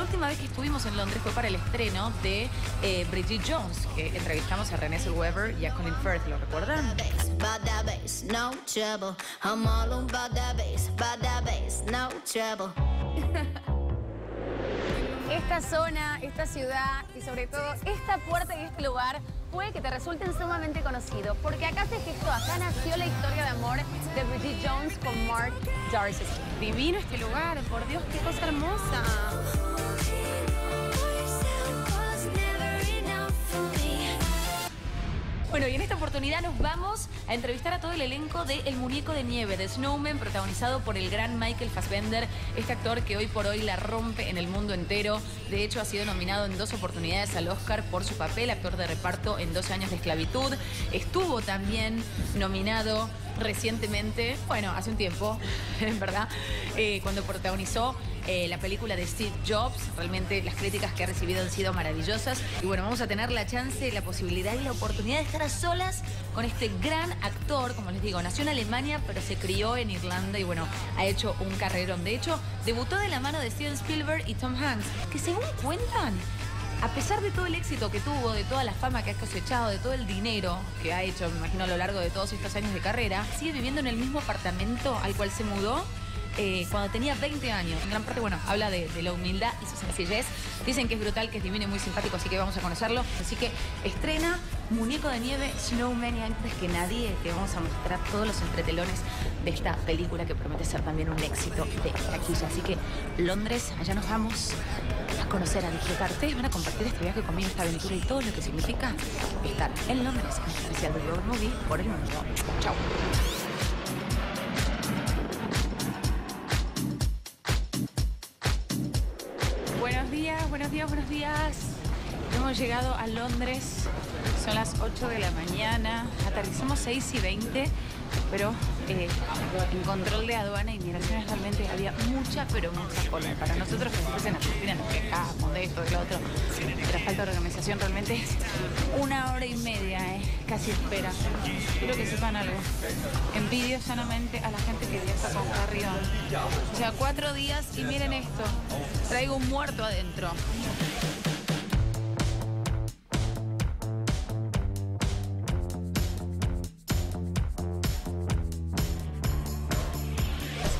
última vez que estuvimos en Londres fue para el estreno de Bridget Jones, que entrevistamos a Renée Zellweger y a Colin Firth, ¿lo recuerdan? Esta zona, esta ciudad y sobre todo esta puerta y este lugar puede que te resulten sumamente conocidos, porque acá se gestó, acá nació la historia de amor de Bridget Jones con Mark Darcy. Divino este lugar, por Dios, qué cosa hermosa. Bueno, y en esta oportunidad nos vamos a entrevistar a todo el elenco de El Muñeco de Nieve, de Snowman, protagonizado por el gran Michael Fassbender, este actor que hoy por hoy la rompe en el mundo entero. De hecho, ha sido nominado en 2 oportunidades al Oscar por su papel, actor de reparto en 12 años de esclavitud. Estuvo también nominado recientemente, bueno, hace un tiempo, en verdad, cuando protagonizó la película de Steve Jobs. Realmente las críticas que ha recibido han sido maravillosas. Y bueno, vamos a tener la chance, la posibilidad y la oportunidad de estar a solas con este gran actor. Como les digo, nació en Alemania, pero se crió en Irlanda y bueno, ha hecho un carrerón. De hecho, debutó de la mano de Steven Spielberg y Tom Hanks, que según cuentan, a pesar de todo el éxito que tuvo, de toda la fama que ha cosechado, de todo el dinero que ha hecho, me imagino, a lo largo de todos estos años de carrera, sigue viviendo en el mismo apartamento al cual se mudó cuando tenía 20 años. En gran parte, bueno, habla de la humildad y su sencillez. Dicen que es brutal, que es divino y muy simpático, así que vamos a conocerlo. Así que estrena Muñeco de Nieve, Snowman, y antes que nadie te vamos a mostrar todos los entretelones de esta película que promete ser también un éxito de taquilla. Así que Londres, allá nos vamos a conocer, a disfrutar. Ustedes van a compartir este viaje conmigo, esta aventura y todo lo que significa estar en Londres, en el especial de Road Movie por el mundo. Chao. Buenos días, buenos días, buenos días. Hemos llegado a Londres, son las 8 de la mañana, aterrizamos 6:20, pero en control de aduana y migraciones realmente había mucha, pero mucha cola. Para nosotros que después en Argentina nos quejamos de esto, de lo otro, de la falta de organización, realmente 1 hora y media, casi espera. Quiero que sepan algo, envidio sanamente a la gente que viaja con carrión. O sea, 4 días y miren esto, traigo un muerto adentro.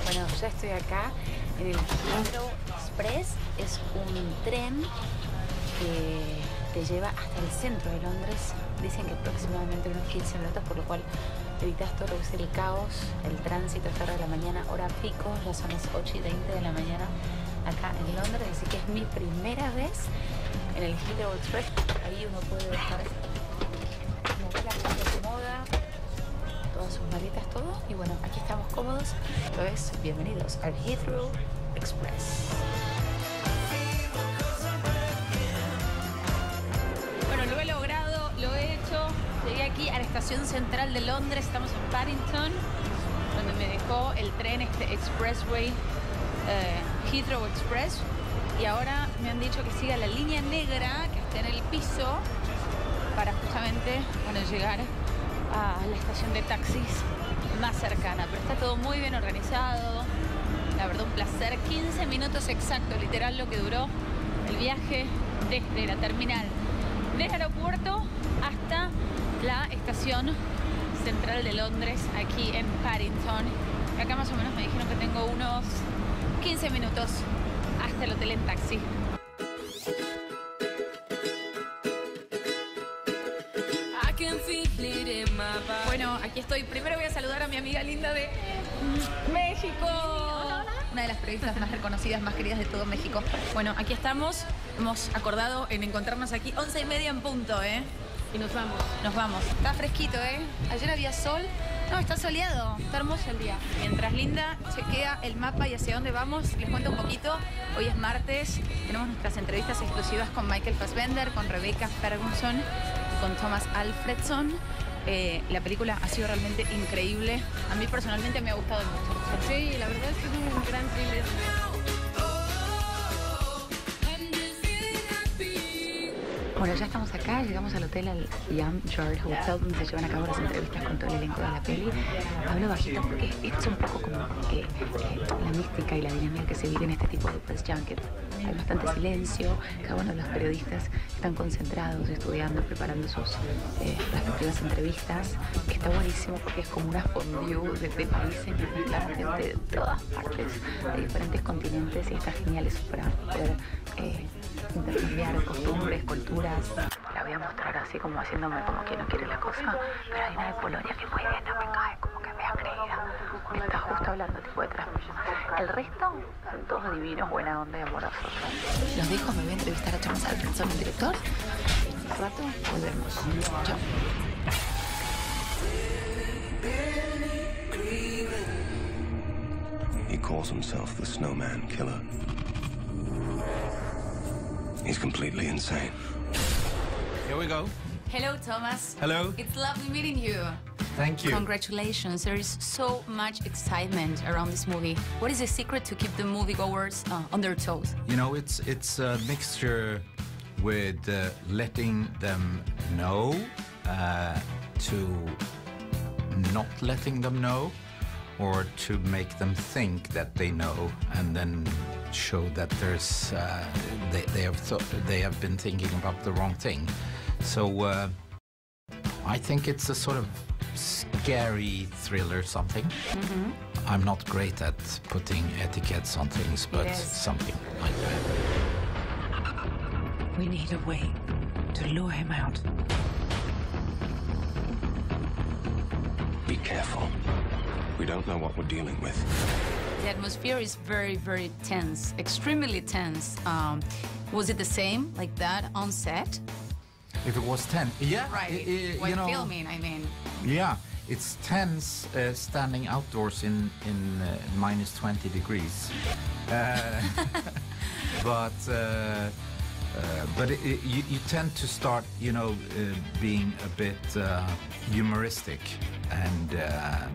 Bueno, ya estoy acá en el Heathrow Express. Es un tren que te lleva hasta el centro de Londres. Dicen que aproximadamente unos 15 minutos, por lo cual evitas todo lo que es el caos, el tránsito a esta hora de la mañana, hora pico. Ya son las 8:20 de la mañana acá en Londres, así que es mi primera vez en el Heathrow Express. Ahí uno puede dejar mover la moda, todas sus maletas, todo. Y bueno, aquí estamos cómodos. Entonces, bienvenidos al Heathrow Express. Bueno, lo he logrado, lo he hecho. Llegué aquí a la estación central de Londres. Estamos en Paddington, donde me dejó el tren, este Expressway, Heathrow Express. Y ahora me han dicho que siga la línea negra que está en el piso para justamente, bueno, llegar a la estación de taxis más cercana. Pero está todo muy bien organizado. La verdad, un placer. 15 minutos exacto, literal, lo que duró el viaje desde la terminal del aeropuerto hasta la estación central de Londres, aquí en Paddington. Acá más o menos me dijeron que tengo unos 15 minutos hasta el hotel en taxi. Bueno, aquí estoy. Primero voy a saludar a mi amiga linda de México. Hola, hola. Una de las periodistas más reconocidas, más queridas de todo México. Bueno, aquí estamos. Hemos acordado en encontrarnos aquí 11:30 en punto, Y nos vamos. Nos vamos. Está fresquito, Ayer había sol. No, está soleado. Está hermoso el día. Mientras Linda chequea el mapa y hacia dónde vamos, les cuento un poquito. Hoy es martes. Tenemos nuestras entrevistas exclusivas con Michael Fassbender, con Rebecca Ferguson y con Thomas Alfredson. La película ha sido realmente increíble. A mí personalmente me ha gustado mucho. Sí, la verdad es que es un gran thriller. Bueno, ya estamos acá, llegamos al hotel, al Yum George Hotel, donde se llevan a cabo las entrevistas con todo el elenco de la peli. Hablo bajito porque esto es un poco como la mística y la dinámica que se vive en este tipo de press junket. Hay bastante silencio, cada uno de los periodistas están concentrados, estudiando, preparando sus respectivas entrevistas. Está buenísimo porque es como una fondue de países que están gente de todas partes, de diferentes continentes, y está genial eso para poder intercambiar costumbres, culturas. La voy a mostrar así como haciéndome como que no quiere la cosa, pero hay una de Polonia que muy bien, no me cae, como que me ha creído. Me está justo hablando tipo detrás. El resto son todos divinos, buena onda y amorosos. Los dejo, me voy a entrevistar a Thomas Alfredson, el director. En un rato volvemos. Chao. He calls himself the Snowman Killer. He's completely insane. Here we go. Hello, Thomas. Hello. It's lovely meeting you. Thank you. Congratulations. There is so much excitement around this movie. What is the secret to keep the moviegoers on their toes? You know, it's a mixture with letting them know, to not letting them know, or to make them think that they know, and then show that there's they have been thinking about the wrong thing. So I think it's a sort of scary thriller something. Mm-hmm. I'm not great at putting etiquettes on things, but something like that. We need a way to lure him out. Be careful. We don't know what we're dealing with. The atmosphere is very, very tense, extremely tense. Was it the same like that on set? If it was 10, yeah. Right, when you know, filming, I mean. Yeah, it's tense standing outdoors in minus 20 degrees. But you tend to start, you know, being a bit humoristic, and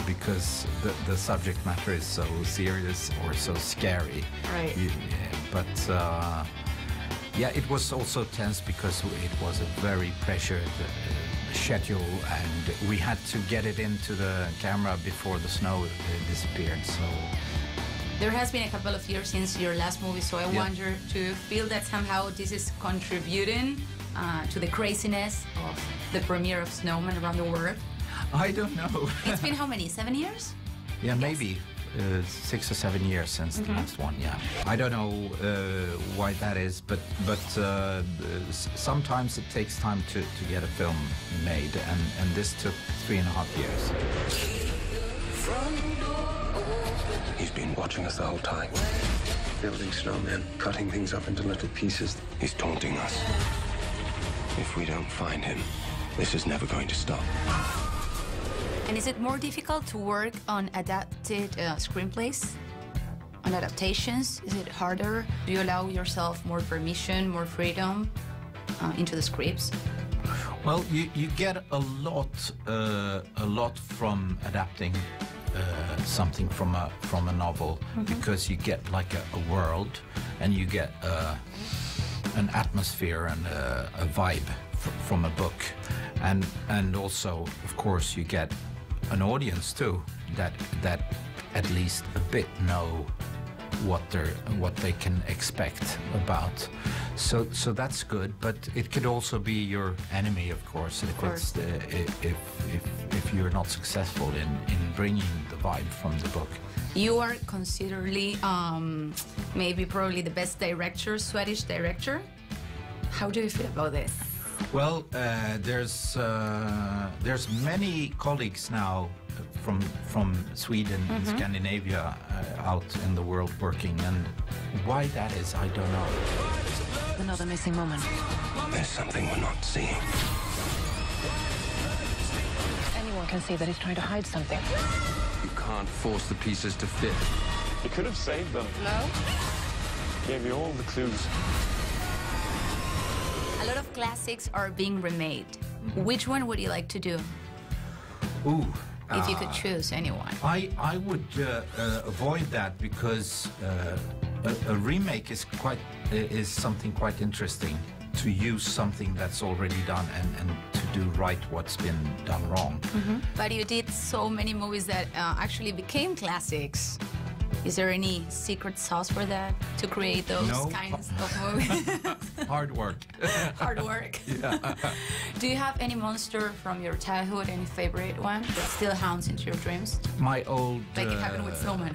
because the subject matter is so serious or so scary. Right. Yeah, it was also tense because it was a very pressured schedule, and we had to get it into the camera before the snow disappeared. So there has been a couple of years since your last movie, so I wonder, do you feel that somehow this is contributing to the craziness of the premiere of Snowman around the world? I don't know. It's been how many, 7 years? Yeah, maybe 6 or 7 years since the last one. Yeah, I don't know why that is, but sometimes it takes time to get a film made, and this took 3.5 years. He's been watching us the whole time. Building snowmen, cutting things up into little pieces. He's taunting us. If we don't find him, this is never going to stop. And is it more difficult to work on adapted screenplays? On adaptations? Is it harder? Do you allow yourself more permission, more freedom into the scripts? Well, you get a lot from adapting something from a novel, because you get like a world, and you get an atmosphere and a vibe from a book, and also, of course, you get an audience too that at least a bit know what they can expect about. So that's good, but it could also be your enemy, of course, if you're not successful in bringing the vibe from the book. You are considerably, maybe probably the best director, Swedish director. How do you feel about this? Well, there's many colleagues now from Sweden and Scandinavia out in the world working, and why that is, I don't know. Another missing moment. There's something we're not seeing. Anyone can see that he's trying to hide something. You can't force the pieces to fit. You could have saved them. No? Gave you all the clues. A lot of classics are being remade. Which one would you like to do? Ooh. If you could choose anyone. I would avoid that, because a remake is something quite interesting to use something that's already done and to do right what's been done wrong. But you did so many movies that actually became classics. Is there any secret sauce for that, to create those No. kinds of movies? Hard work. Hard work. Do you have any monster from your childhood, any favorite one that still haunts into your dreams? My old... Like it happened with Snowman.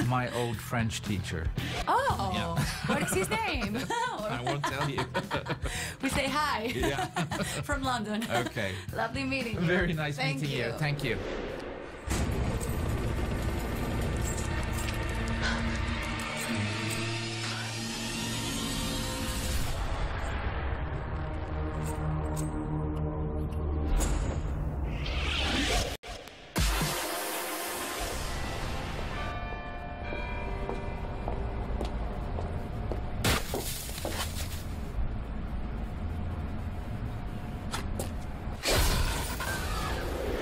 my old French teacher. Oh, what is his name? I won't tell you. We say hi. Yeah. From London. Okay. Lovely meeting you. Very nice Thank meeting you. Thank you.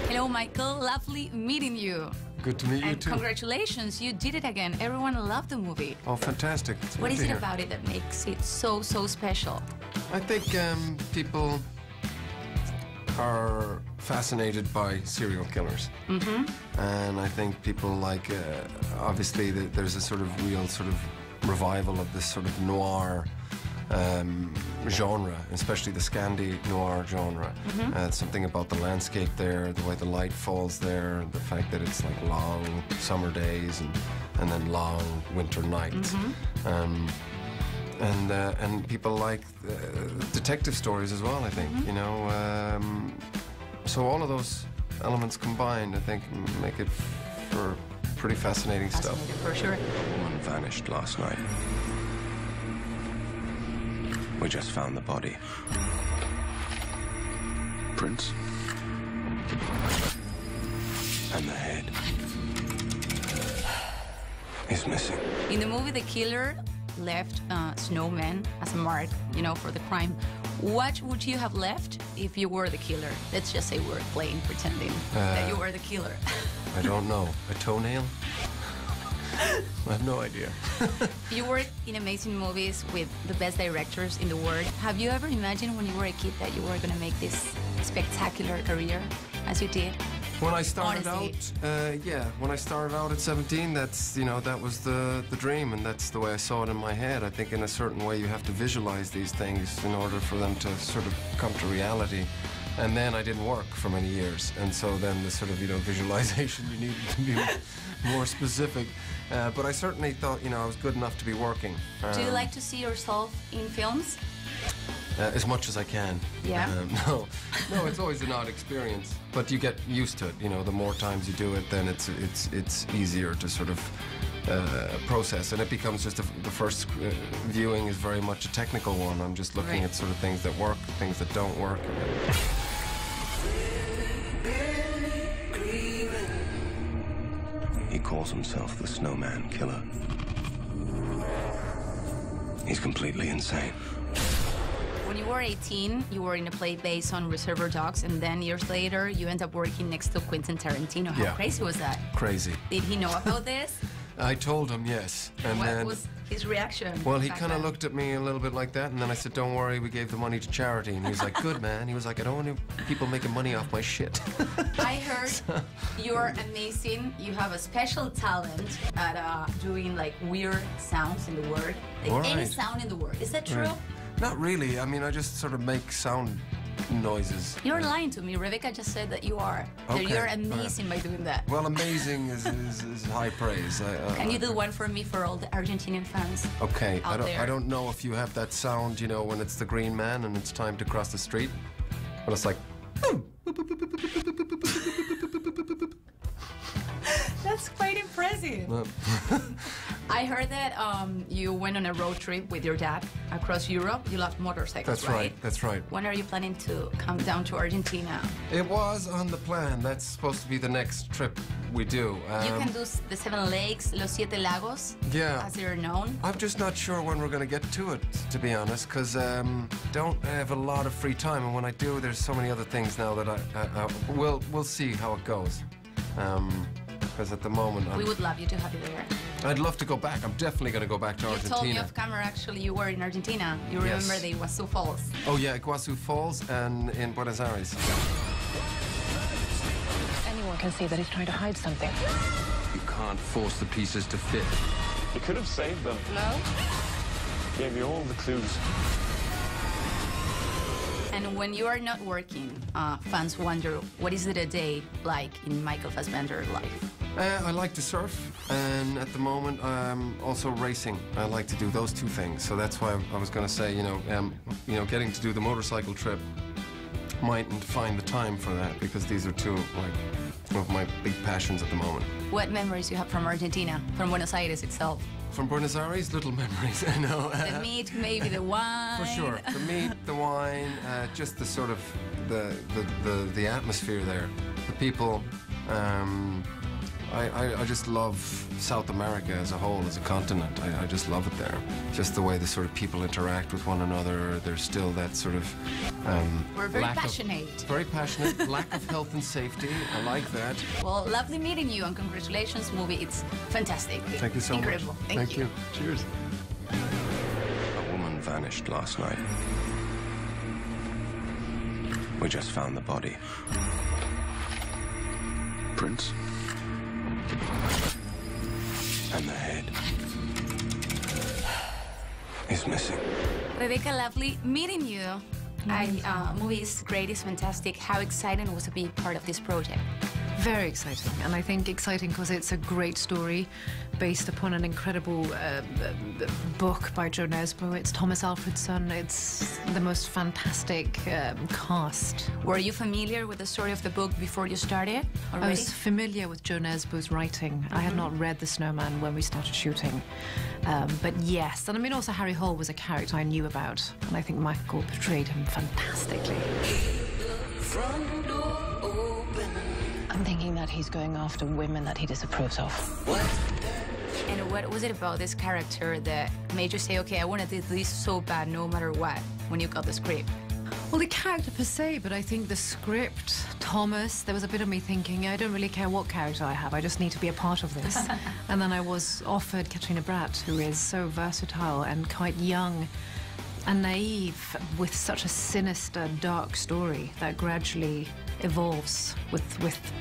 Hello, Michael. Lovely meeting you. Good to meet you And too. congratulations, you did it again. Everyone loved the movie. Oh, fantastic. It's What good is to it hear. about it that makes it so special? I think people are fascinated by serial killers. And I think people like, obviously, there's a sort of real sort of revival of this sort of noir genre, especially the Scandi noir genre. Something about the landscape there, the way the light falls there, the fact that it's like long summer days and then long winter nights. And people like detective stories as well, I think, you know. So all of those elements combined, I think, make it for pretty fascinating stuff. Fascinating, for sure. One vanished last night. We just found the body. Prince? And the head is missing. In the movie, the killer left Snowman as a mark, you know, for the crime. What would you have left if you were the killer? Let's just say we're playing, pretending that you were the killer. I don't know. A toenail? I have no idea. You work in amazing movies with the best directors in the world. Have you ever imagined when you were a kid that you were going to make this spectacular career as you did? When I started Honestly. out, when I started out at 17, that's, you know, that was the dream, and that's the way I saw it in my head. I think in a certain way you have to visualize these things in order for them to sort of come to reality. And then I didn't work for many years, and so then the sort of, you know, visualization, you needed to be more specific. But I certainly thought, you know, I was good enough to be working. Do you like to see yourself in films? As much as I can. Yeah. No, it's always an odd experience, but you get used to it. You know, the more times you do it, then it's easier to sort of process, and it becomes just the first viewing is very much a technical one. I'm just looking Right. at sort of things that work, things that don't work. He calls himself the Snowman Killer. He's completely insane. When you were 18, you were in a play based on Reservoir Dogs, and then years later, you end up working next to Quentin Tarantino. How Yeah. crazy was that? Crazy. Did he know about this? I told him yes, and What then. was his reaction? Well, he back kind of then? looked at me a little bit like that, and then I said, "Don't worry, we gave the money to charity." And he was like, "Good man." He was like, "I don't want people making money off my shit." I heard you're amazing. You have a special talent at doing like weird sounds in the word. Like any Right. sound in the word. Is that true? Right. Not really. I mean, I just sort of make sound noises. You're lying to me. Rebecca just said that you are. That Okay, you're all right. amazing by doing that. Well, amazing is high praise. Can you do one for me for all the Argentinian fans? Okay, out there? I don't know if you have that sound, you know, when it's the green man and it's time to cross the street. But it's like. That's quite impressive. I heard that you went on a road trip with your dad across Europe. You love motorcycles, That's right. That's right. When are you planning to come down to Argentina? It was on the plan. That's supposed to be the next trip we do. You can do the Seven Lakes, Los Siete Lagos, Yeah. as they're known. I'm just not sure when we're going to get to it, to be honest, because don't have a lot of free time, and when I do, there's so many other things now that we'll see how it goes. Because at the moment, We would love you to have you there. I'd love to go back. I'm definitely going to go back to You Argentina. told me off camera, actually, you were in Argentina. You remember Yes. the Iguazu Falls. Oh yeah, Iguazu Falls and in Buenos Aires. Anyone can see that he's trying to hide something. You can't force the pieces to fit. You could have saved them. No? Gave you all the clues. And when you are not working, fans wonder, what is it a day like in Michael Fassbender's life? I like to surf, and at the moment I'm also racing. I like to do those two things, so that's why I was going to say, getting to do the motorcycle trip, mightn't find the time for that because these are two of my big passions at the moment. What memories you have from Argentina, from Buenos Aires itself? From Buenos Aires, little memories. I know. The meat, maybe the wine. For sure, the meat, the wine, just the sort of the atmosphere there, the people. I just love South America as a whole, as a continent. I just love it there. Just the way the sort of people interact with one another. There's still that sort of We're very lack of- passionate. very passionate, lack of health and safety. I like that. Well, lovely meeting you, and congratulations, movie. It's fantastic. Thank you so Incredible. much. Thank you. Cheers. A woman vanished last night. We just found the body. Prince? And the head is missing. Rebecca, lovely meeting you. Movie is great, it's fantastic. How exciting was to be part of this project? Very exciting, and I think exciting because it's a great story based upon an incredible book by Jo Nesbø. It's Thomas Alfredson. It's the most fantastic cast. Were you familiar with the story of the book before you started already? I was familiar with Jo Nesbø's writing. I had not read The Snowman when we started shooting. But yes, and I mean also Harry Hole was a character I knew about, and I think Michael portrayed him fantastically. I'm thinking that he's going after women that he disapproves of. And what was it about this character that made you say, okay, I want to do this so bad no matter what, when you got the script? Well, the character per se, but I think the script, Thomas, there was a bit of me thinking, I don't really care what character I have, I just need to be a part of this. And then I was offered Katrina Bratt, who is so versatile and quite young and naive, with such a sinister, dark story that gradually evolves with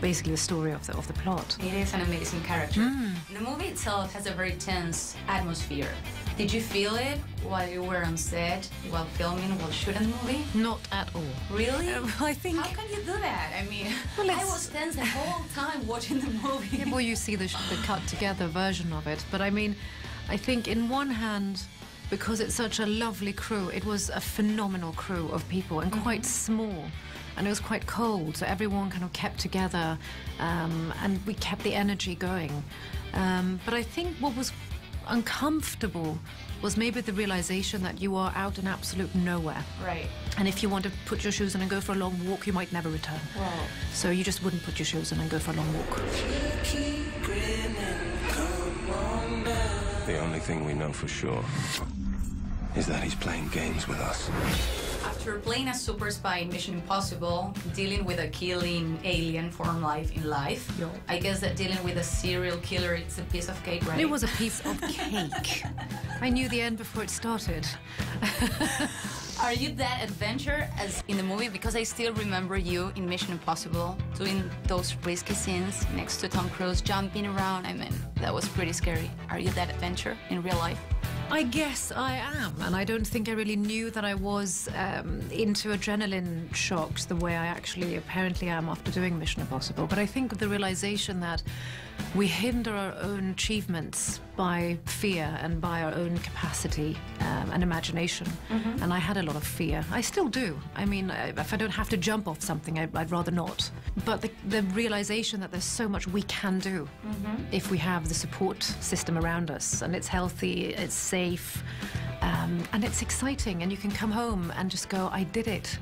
basically the story of the plot. It is an amazing character. The movie itself has a very tense atmosphere. Did you feel it while you were on set, while filming, while shooting the movie? Not at all. Really? I think... How can you do that? I mean, Well, I it's- was tense the whole time watching the movie. Yeah, well, you see the cut together version of it. But I mean, I think in one hand, because it's such a lovely crew, it was a phenomenal crew of people and quite small. And it was quite cold, so everyone kind of kept together, and we kept the energy going. But I think what was uncomfortable was maybe the realization that you are out in absolute nowhere. Right. And if you want to put your shoes on and go for a long walk, you might never return. Wow. So you just wouldn't put your shoes on and go for a long walk. The only thing we know for sure is that he's playing games with us. After playing a super spy in Mission Impossible, dealing with a killing alien form life in life, I guess that dealing with a serial killer, it's a piece of cake, right? It was a piece of cake. I knew the end before it started. Are you that adventure as in the movie? Because I still remember you in Mission Impossible doing those risky scenes next to Tom Cruise, jumping around. I mean, that was pretty scary. Are you that adventure in real life? I guess I am, and I don't think I really knew that I was into adrenaline shocks the way I actually apparently am after doing Mission Impossible. But I think the realization that we hinder our own achievements by fear and by our own capacity and imagination. And I had a lot of fear. I still do. I mean, if I don't have to jump off something, I'd rather not. But the realization that there's so much we can do if we have the support system around us, and it's healthy, it's safe, and it's exciting, and you can come home and just go, I did it.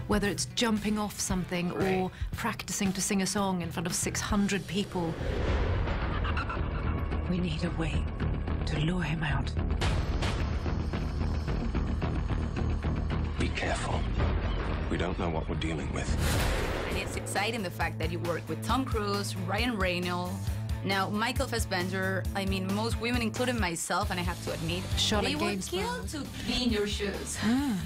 Whether it's jumping off something or practicing to sing a song in front of 600 people. We need a way to lure him out. Be careful. We don't know what we're dealing with. And it's exciting the fact that you work with Tom Cruise, Ryan Reynolds, Now, Michael Fassbender, I mean, most women, including myself, and I have to admit, Charlotte they would Gainsbourg. kill to be in your shoes.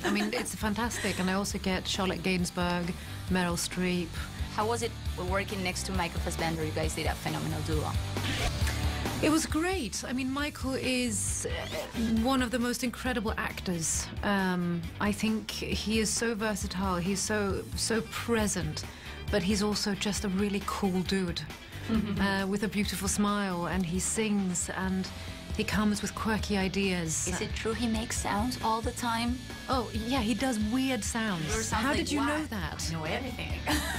I mean, it's fantastic. And I also get Charlotte Gainsbourg, Meryl Streep. How was it working next to Michael Fassbender? You guys did a phenomenal duo. It was great. I mean, Michael is one of the most incredible actors. I think he is so versatile. He's so present, but he's also just a really cool dude with a beautiful smile. And he sings, and he comes with quirky ideas. Is it true he makes sounds all the time? Oh, yeah, he does weird sounds. How did you know that? I know everything.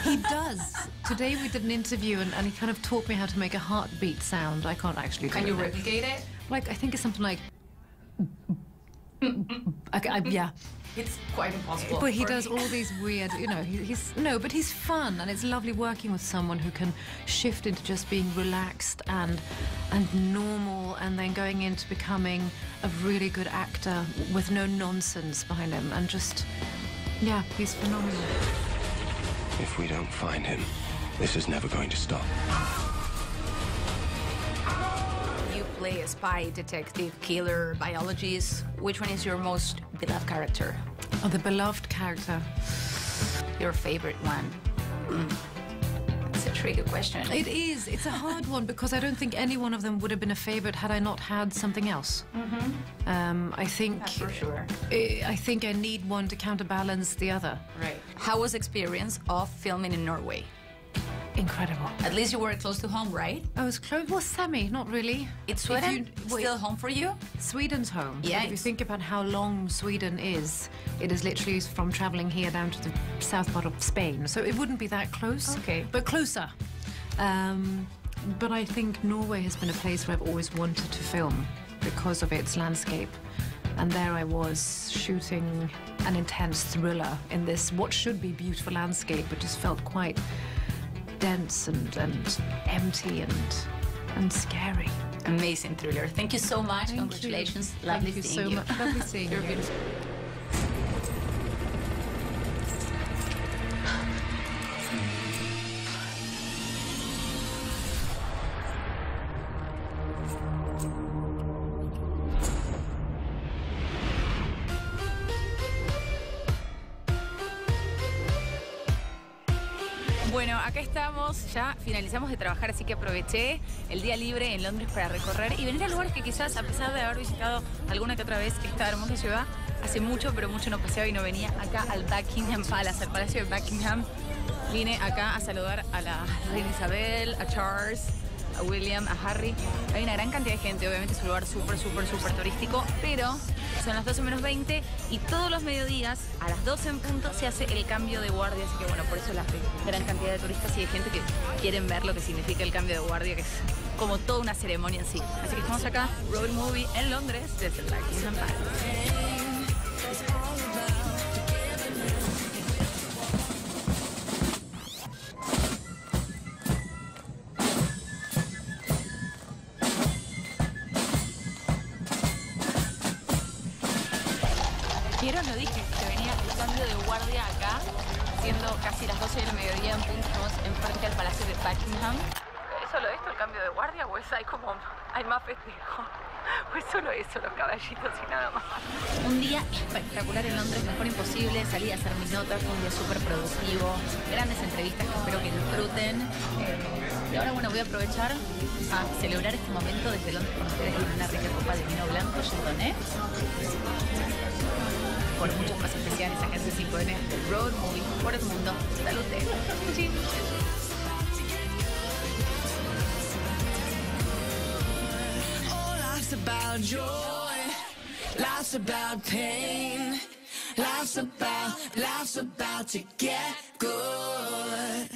He does. Today we did an interview and he kind of taught me how to make a heartbeat sound. I can't actually do it. Can you replicate it? Like, I think it's something like... yeah. It's quite impossible. But he does all these weird, you know, but he's fun, and it's lovely working with someone who can shift into just being relaxed and normal, and then going into becoming a really good actor with no nonsense behind him, and just, yeah, he's phenomenal. If we don't find him, this is never going to stop. You play a spy, detective, killer, biologist. Which one is your most beloved character? Oh, the beloved character. Your favorite one? It's a tricky question. It is. It's a hard one because I don't think any one of them would have been a favorite had I not had something else. I think... That's for sure. I think I need one to counterbalance the other. Right. How was the experience of filming in Norway? Incredible. At least you were close to home, right? I was close. Well, semi, not really. It's Sweden? Still home for you? Sweden's home. Yeah. But if you think about how long Sweden is, it is literally from traveling here down to the south part of Spain. So it wouldn't be that close. Okay. But closer. But I think Norway has been a place where I've always wanted to film because of its landscape. And there I was shooting an intense thriller in this what should be beautiful landscape, but just felt quite dense and empty and scary. Amazing thriller. Thank you so much. Thank Congratulations. you. Lovely Thank you seeing so you. much. Lovely seeing you. You're beautiful. Bueno, acá estamos, ya finalizamos de trabajar, así que aproveché el día libre en Londres para recorrer y venir a lugares que quizás, a pesar de haber visitado alguna que otra vez esta hermosa ciudad, hace mucho, pero mucho no paseaba y no venía acá al Buckingham Palace, al Palacio de Buckingham. Vine acá a saludar a la reina Isabel, a Charles, a William, a Harry. Hay una gran cantidad de gente, obviamente es un lugar súper turístico, pero son las 12 menos 20 y todos los mediodías, a las 12 en punto, se hace el cambio de guardia, así que bueno, por eso la gran cantidad de turistas y de gente que quieren ver lo que significa el cambio de guardia, que es como toda una ceremonia en sí. Así que estamos acá, Road Movie en Londres, desde el Buckingham Palace. ¿Vieron? Lo dije, que venía el cambio de guardia acá, siendo casi las 12 del mediodía en punto, estamos enfrente al Palacio de Buckingham. ¿Es solo esto el cambio de guardia o es hay más festejo? O es solo eso, los caballitos y nada más. Un día espectacular en Londres, mejor imposible, salí a hacer mis notas, fue un día súper productivo, grandes entrevistas que espero que disfruten. Y ahora bueno, voy a aprovechar a celebrar este momento desde Londres con ustedes en una rica copa de vino blanco, Chardonnay. Por muchos más especiales, Agencia 5N del Road Movie por el mundo. Salud. Life's about joy, life's about pain, life's about to get good.